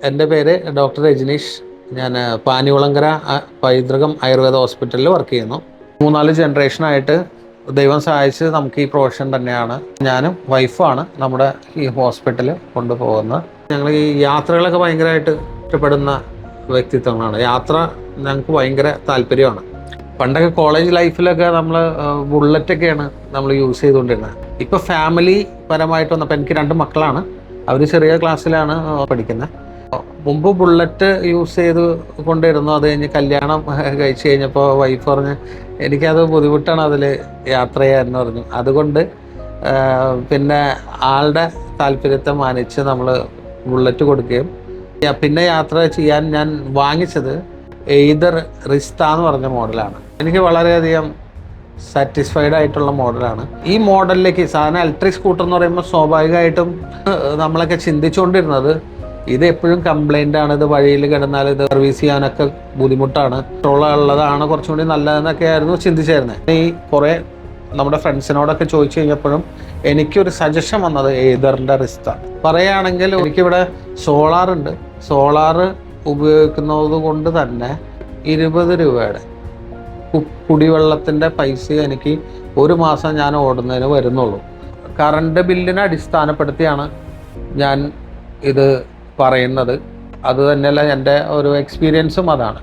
എൻ്റെ പേര് ഡോക്ടർ രജനീഷ്. ഞാൻ പാനികുളങ്കര പൈതൃകം ആയുർവേദ ഹോസ്പിറ്റലിൽ വർക്ക് ചെയ്യുന്നു. 3-4 ജനറേഷനായിട്ട് ദൈവം സഹായിച്ച് നമുക്ക് ഈ പ്രൊഫഷൻ തന്നെയാണ്. ഞാനും വൈഫാണ് നമ്മുടെ ഈ ഹോസ്പിറ്റലിൽ കൊണ്ടുപോകുന്നത്. ഞങ്ങൾ ഈ യാത്രകളൊക്കെ ഭയങ്കരമായിട്ട് ഇഷ്ടപ്പെടുന്ന വ്യക്തിത്വങ്ങളാണ്. യാത്ര ഞങ്ങൾക്ക് ഭയങ്കര താല്പര്യമാണ്. പണ്ടൊക്കെ കോളേജ് ലൈഫിലൊക്കെ നമ്മൾ ബുള്ളറ്റൊക്കെയാണ് നമ്മൾ യൂസ് ചെയ്തുകൊണ്ടിരുന്നത്. ഇപ്പോൾ ഫാമിലി പരമായിട്ട് വന്നപ്പോൾ എനിക്ക് 2 മക്കളാണ്. അവർ ചെറിയ ക്ലാസ്സിലാണ് പഠിക്കുന്നത്. മുമ്പ് ബുള്ളറ്റ് യൂസ് ചെയ്ത് കൊണ്ടിരുന്നു. അത് കഴിഞ്ഞ് കല്യാണം കഴിച്ച് കഴിഞ്ഞപ്പോൾ വൈഫ് പറഞ്ഞ് എനിക്കത് ബുദ്ധിമുട്ടാണ് അതിൽ യാത്ര ചെയ്യാമെന്ന് പറഞ്ഞു. അതുകൊണ്ട് പിന്നെ ആളുടെ താല്പര്യത്തെ മാനിച്ച് നമ്മൾ ബുള്ളറ്റ് കൊടുക്കുകയും പിന്നെ യാത്ര ചെയ്യാൻ ഞാൻ വാങ്ങിച്ചത് എയ്തർ റിസ്ത എന്ന് പറഞ്ഞ മോഡലാണ്. എനിക്ക് വളരെയധികം സാറ്റിസ്ഫൈഡ് ആയിട്ടുള്ള മോഡലാണ്. ഈ മോഡലിലേക്ക് സാധാരണ ഇലക്ട്രിക് സ്കൂട്ടർ എന്ന് പറയുമ്പോൾ സ്വാഭാവികമായിട്ടും നമ്മളൊക്കെ ചിന്തിച്ചുകൊണ്ടിരുന്നത് ഇത് എപ്പോഴും കംപ്ലൈൻ്റ് ആണ്, ഇത് വഴിയിൽ കിടന്നാൽ ഇത് സർവീസ് ചെയ്യാനൊക്കെ ബുദ്ധിമുട്ടാണ്, പെട്രോൾ ഉള്ളതാണ് കുറച്ചും കൂടി നല്ലതെന്നൊക്കെ ആയിരുന്നു ചിന്തിച്ചായിരുന്നത്. ഈ കുറേ നമ്മുടെ ഫ്രണ്ട്സിനോടൊക്കെ ചോദിച്ചു കഴിഞ്ഞപ്പോഴും എനിക്കൊരു സജഷൻ വന്നത് എയ്തറിൻ്റെ റിസ്ത. പറയുകയാണെങ്കിൽ എനിക്കിവിടെ സോളാറുണ്ട്. സോളാർ ഉപയോഗിക്കുന്നത് കൊണ്ട് തന്നെ 20 രൂപയുടെ കുടിവെള്ളത്തിൻ്റെ പൈസ എനിക്ക് ഒരു മാസം ഞാൻ ഓടുന്നതിന് വരുന്നുള്ളൂ. കറണ്ട് ബില്ലിനെ അടിസ്ഥാനപ്പെടുത്തിയാണ് ഞാൻ ഇത് പറയുന്നത്. അത് തന്നെയല്ല എൻ്റെ ഒരു എക്സ്പീരിയൻസും അതാണ്.